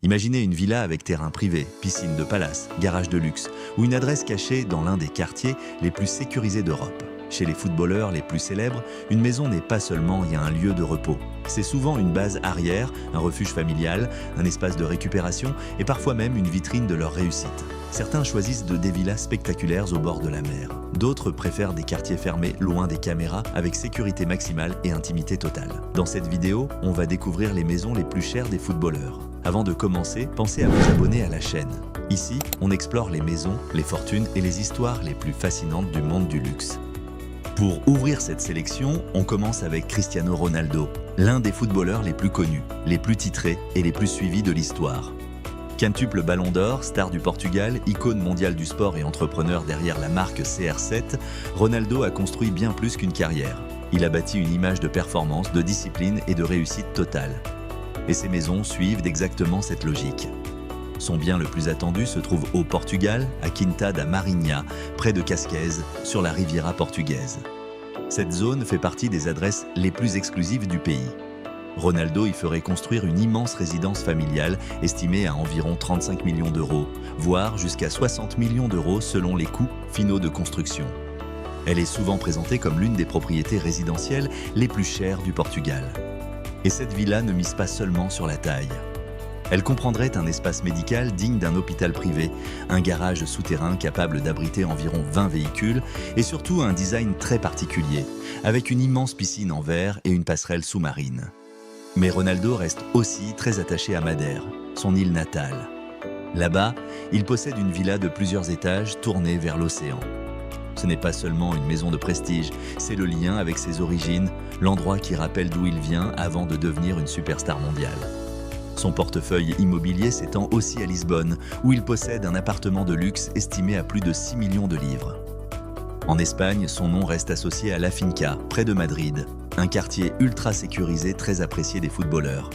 Imaginez une villa avec terrain privé, piscine de palace, garage de luxe ou une adresse cachée dans l'un des quartiers les plus sécurisés d'Europe. Chez les footballeurs les plus célèbres, une maison n'est pas seulement un lieu de repos. C'est souvent une base arrière, un refuge familial, un espace de récupération et parfois même une vitrine de leur réussite. Certains choisissent des villas spectaculaires au bord de la mer. D'autres préfèrent des quartiers fermés, loin des caméras, avec sécurité maximale et intimité totale. Dans cette vidéo, on va découvrir les maisons les plus chères des footballeurs. Avant de commencer, pensez à vous abonner à la chaîne. Ici, on explore les maisons, les fortunes et les histoires les plus fascinantes du monde du luxe. Pour ouvrir cette sélection, on commence avec Cristiano Ronaldo, l'un des footballeurs les plus connus, les plus titrés et les plus suivis de l'histoire. Quintuple Ballon d'Or, star du Portugal, icône mondiale du sport et entrepreneur derrière la marque CR7, Ronaldo a construit bien plus qu'une carrière. Il a bâti une image de performance, de discipline et de réussite totale. Et ses maisons suivent exactement cette logique. Son bien le plus attendu se trouve au Portugal, à Quinta da Marinha, près de Cascais, sur la Riviera portugaise. Cette zone fait partie des adresses les plus exclusives du pays. Ronaldo y ferait construire une immense résidence familiale estimée à environ 35 millions d'euros, voire jusqu'à 60 millions d'euros selon les coûts finaux de construction. Elle est souvent présentée comme l'une des propriétés résidentielles les plus chères du Portugal. Et cette villa ne mise pas seulement sur la taille. Elle comprendrait un espace médical digne d'un hôpital privé, un garage souterrain capable d'abriter environ 20 véhicules et surtout un design très particulier, avec une immense piscine en verre et une passerelle sous-marine. Mais Ronaldo reste aussi très attaché à Madère, son île natale. Là-bas, il possède une villa de plusieurs étages tournée vers l'océan. Ce n'est pas seulement une maison de prestige, c'est le lien avec ses origines, l'endroit qui rappelle d'où il vient avant de devenir une superstar mondiale. Son portefeuille immobilier s'étend aussi à Lisbonne, où il possède un appartement de luxe estimé à plus de 6 millions de livres. En Espagne, son nom reste associé à La Finca, près de Madrid, un quartier ultra sécurisé très apprécié des footballeurs.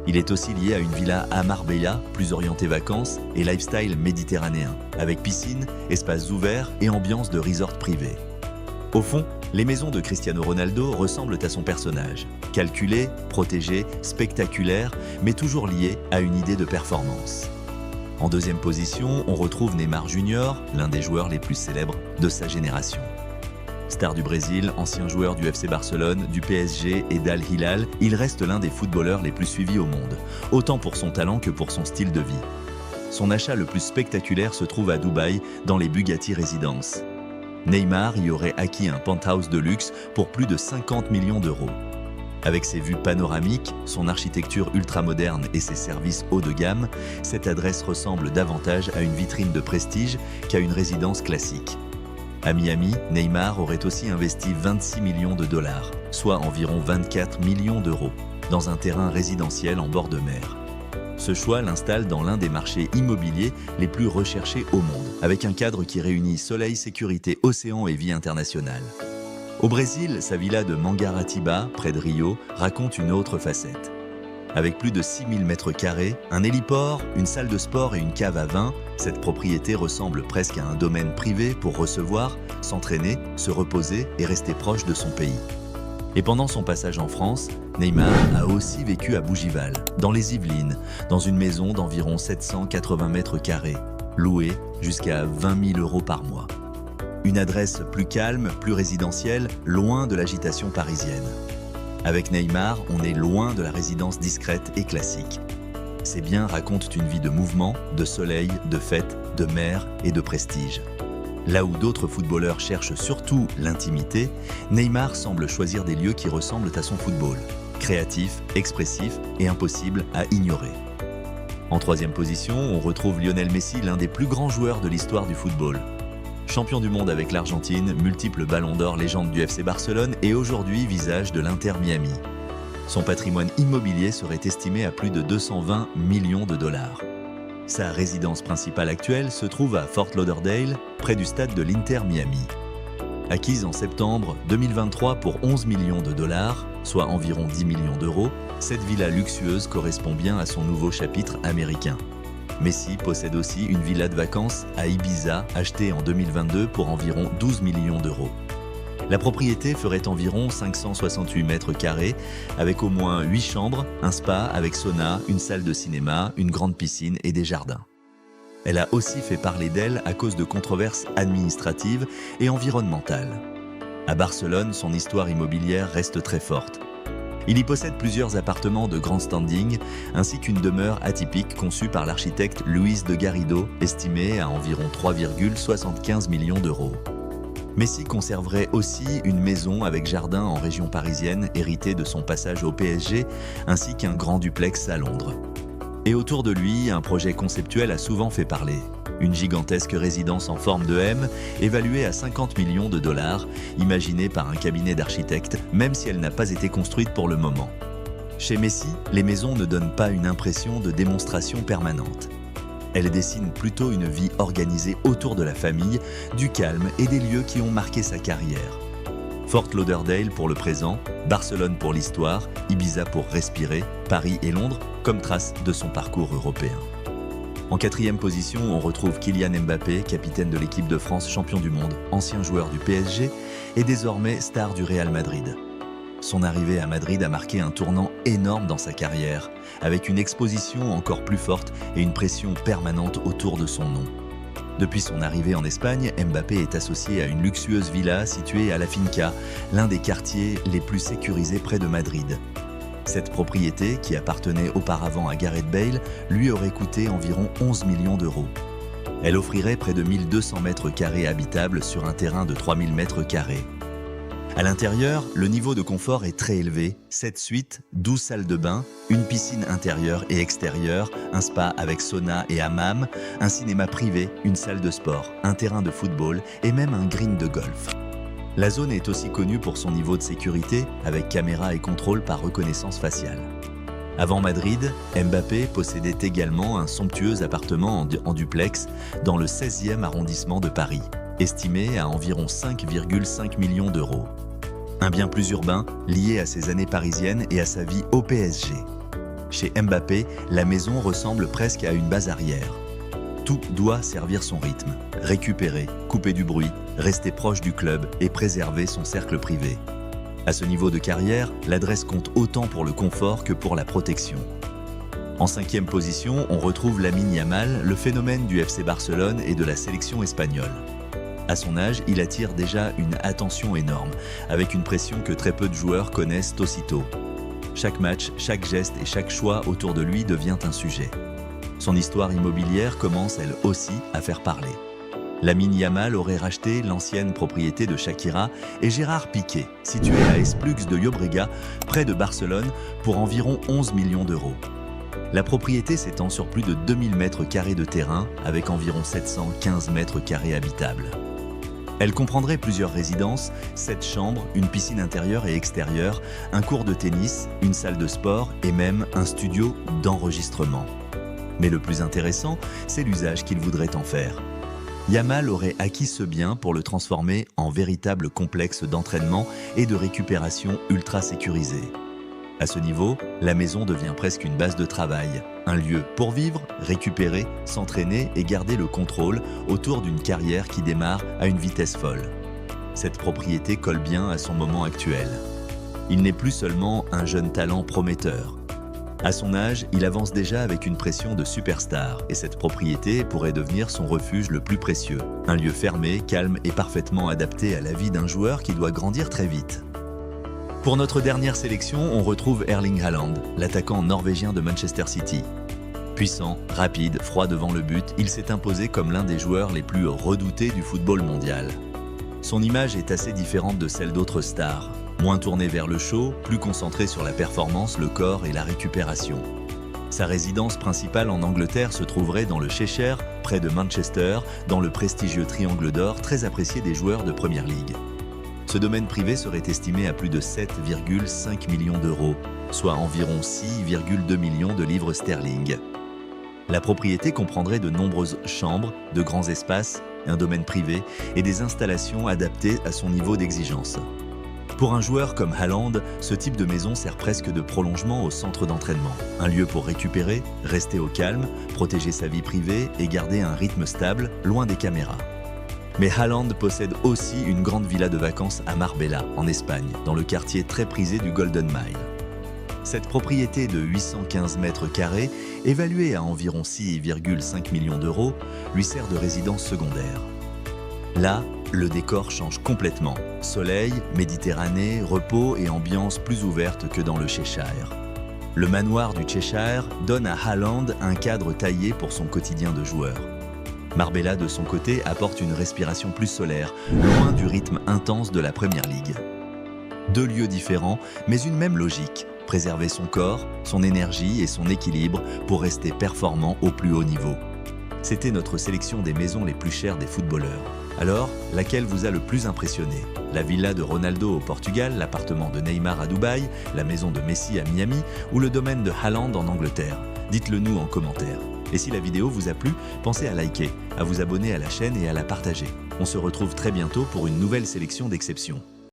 Il est aussi lié à une villa à Marbella, plus orientée vacances et lifestyle méditerranéen, avec piscine, espaces ouverts et ambiance de resort privé. Au fond, les maisons de Cristiano Ronaldo ressemblent à son personnage. Calculé, protégé, spectaculaire, mais toujours lié à une idée de performance. En deuxième position, on retrouve Neymar Junior, l'un des joueurs les plus célèbres de sa génération. Star du Brésil, ancien joueur du FC Barcelone, du PSG et d'Al Hilal, il reste l'un des footballeurs les plus suivis au monde, autant pour son talent que pour son style de vie. Son achat le plus spectaculaire se trouve à Dubaï, dans les Bugatti Residences. Neymar y aurait acquis un penthouse de luxe pour plus de 50 millions d'euros. Avec ses vues panoramiques, son architecture ultramoderne et ses services haut de gamme, cette adresse ressemble davantage à une vitrine de prestige qu'à une résidence classique. À Miami, Neymar aurait aussi investi 26 millions de dollars, soit environ 24 millions d'euros, dans un terrain résidentiel en bord de mer. Ce choix l'installe dans l'un des marchés immobiliers les plus recherchés au monde, avec un cadre qui réunit soleil, sécurité, océan et vie internationale. Au Brésil, sa villa de Mangaratiba, près de Rio, raconte une autre facette. Avec plus de 6000 mètres carrés, un héliport, une salle de sport et une cave à vin, cette propriété ressemble presque à un domaine privé pour recevoir, s'entraîner, se reposer et rester proche de son pays. Et pendant son passage en France, Neymar a aussi vécu à Bougival, dans les Yvelines, dans une maison d'environ 780 mètres carrés, louée jusqu'à 20 000 euros par mois. Une adresse plus calme, plus résidentielle, loin de l'agitation parisienne. Avec Neymar, on est loin de la résidence discrète et classique. Ces biens racontent une vie de mouvement, de soleil, de fête, de mer et de prestige. Là où d'autres footballeurs cherchent surtout l'intimité, Neymar semble choisir des lieux qui ressemblent à son football. Créatif, expressif et impossible à ignorer. En troisième position, on retrouve Lionel Messi, l'un des plus grands joueurs de l'histoire du football. Champion du monde avec l'Argentine, multiple ballon d'or, légende du FC Barcelone et aujourd'hui visage de l'Inter Miami. Son patrimoine immobilier serait estimé à plus de 220 millions de dollars. Sa résidence principale actuelle se trouve à Fort Lauderdale, près du stade de l'Inter Miami. Acquise en septembre 2023 pour 11 millions de dollars, soit environ 10 millions d'euros, cette villa luxueuse correspond bien à son nouveau chapitre américain. Messi possède aussi une villa de vacances à Ibiza, achetée en 2022 pour environ 12 millions d'euros. La propriété ferait environ 568 mètres carrés, avec au moins 8 chambres, un spa avec sauna, une salle de cinéma, une grande piscine et des jardins. Elle a aussi fait parler d'elle à cause de controverses administratives et environnementales. À Barcelone, son histoire immobilière reste très forte. Il y possède plusieurs appartements de grand standing, ainsi qu'une demeure atypique conçue par l'architecte Luis de Garrido, estimée à environ 3,75 millions d'euros. Messi conserverait aussi une maison avec jardin en région parisienne, héritée de son passage au PSG, ainsi qu'un grand duplex à Londres. Et autour de lui, un projet conceptuel a souvent fait parler. Une gigantesque résidence en forme de M, évaluée à 50 millions de dollars, imaginée par un cabinet d'architectes, même si elle n'a pas été construite pour le moment. Chez Messi, les maisons ne donnent pas une impression de démonstration permanente. Elles dessinent plutôt une vie organisée autour de la famille, du calme et des lieux qui ont marqué sa carrière. Fort Lauderdale pour le présent, Barcelone pour l'histoire, Ibiza pour respirer, Paris et Londres comme trace de son parcours européen. En 4e position, on retrouve Kylian Mbappé, capitaine de l'équipe de France, champion du monde, ancien joueur du PSG et désormais star du Real Madrid. Son arrivée à Madrid a marqué un tournant énorme dans sa carrière, avec une exposition encore plus forte et une pression permanente autour de son nom. Depuis son arrivée en Espagne, Mbappé est associé à une luxueuse villa située à La Finca, l'un des quartiers les plus sécurisés près de Madrid. Cette propriété, qui appartenait auparavant à Gareth Bale, lui aurait coûté environ 11 millions d'euros. Elle offrirait près de 1200 mètres carrés habitables sur un terrain de 3000 mètres carrés. À l'intérieur, le niveau de confort est très élevé, 7 suites, 12 salles de bain, une piscine intérieure et extérieure, un spa avec sauna et hammam, un cinéma privé, une salle de sport, un terrain de football et même un green de golf. La zone est aussi connue pour son niveau de sécurité, avec caméras et contrôle par reconnaissance faciale. Avant Madrid, Mbappé possédait également un somptueux appartement en duplex dans le 16e arrondissement de Paris, estimé à environ 5,5 millions d'euros. Un bien plus urbain, lié à ses années parisiennes et à sa vie au PSG. Chez Mbappé, la maison ressemble presque à une base arrière. Tout doit servir son rythme, récupérer, couper du bruit, rester proche du club et préserver son cercle privé. À ce niveau de carrière, l'adresse compte autant pour le confort que pour la protection. En 5e position, on retrouve Lamine Yamal, le phénomène du FC Barcelone et de la sélection espagnole. À son âge, il attire déjà une attention énorme, avec une pression que très peu de joueurs connaissent aussitôt. Chaque match, chaque geste et chaque choix autour de lui devient un sujet. Son histoire immobilière commence elle aussi à faire parler. Lamine Yamal aurait racheté l'ancienne propriété de Shakira et Gérard Piqué, située à Esplux de Llobregat, près de Barcelone, pour environ 11 millions d'euros. La propriété s'étend sur plus de 2000 mètres carrés de terrain, avec environ 715 mètres carrés habitables. Elle comprendrait plusieurs résidences, 7 chambres, une piscine intérieure et extérieure, un court de tennis, une salle de sport et même un studio d'enregistrement. Mais le plus intéressant, c'est l'usage qu'il voudrait en faire. Yamal aurait acquis ce bien pour le transformer en véritable complexe d'entraînement et de récupération ultra sécurisé. À ce niveau, la maison devient presque une base de travail, un lieu pour vivre, récupérer, s'entraîner et garder le contrôle autour d'une carrière qui démarre à une vitesse folle. Cette propriété colle bien à son moment actuel. Il n'est plus seulement un jeune talent prometteur. À son âge, il avance déjà avec une pression de superstar et cette propriété pourrait devenir son refuge le plus précieux. Un lieu fermé, calme et parfaitement adapté à la vie d'un joueur qui doit grandir très vite. Pour notre dernière sélection, on retrouve Erling Haaland, l'attaquant norvégien de Manchester City. Puissant, rapide, froid devant le but, il s'est imposé comme l'un des joueurs les plus redoutés du football mondial. Son image est assez différente de celle d'autres stars, moins tournée vers le show, plus concentrée sur la performance, le corps et la récupération. Sa résidence principale en Angleterre se trouverait dans le Cheshire, près de Manchester, dans le prestigieux Triangle d'Or, très apprécié des joueurs de Premier League. Ce domaine privé serait estimé à plus de 7,5 millions d'euros, soit environ 6,2 millions de livres sterling. La propriété comprendrait de nombreuses chambres, de grands espaces, un domaine privé et des installations adaptées à son niveau d'exigence. Pour un joueur comme Haaland, ce type de maison sert presque de prolongement au centre d'entraînement. Un lieu pour récupérer, rester au calme, protéger sa vie privée et garder un rythme stable, loin des caméras. Mais Haaland possède aussi une grande villa de vacances à Marbella, en Espagne, dans le quartier très prisé du Golden Mile. Cette propriété de 815 mètres carrés, évaluée à environ 6,5 millions d'euros, lui sert de résidence secondaire. Là, le décor change complètement. Soleil, Méditerranée, repos et ambiance plus ouverte que dans le Cheshire. Le manoir du Cheshire donne à Haaland un cadre taillé pour son quotidien de joueur. Marbella, de son côté, apporte une respiration plus solaire, loin du rythme intense de la Premier League. Deux lieux différents, mais une même logique. Préserver son corps, son énergie et son équilibre pour rester performant au plus haut niveau. C'était notre sélection des maisons les plus chères des footballeurs. Alors, laquelle vous a le plus impressionné? La villa de Ronaldo au Portugal, l'appartement de Neymar à Dubaï, la maison de Messi à Miami ou le domaine de Haaland en Angleterre? Dites-le nous en commentaire. Et si la vidéo vous a plu, pensez à liker, à vous abonner à la chaîne et à la partager. On se retrouve très bientôt pour une nouvelle sélection d'exceptions.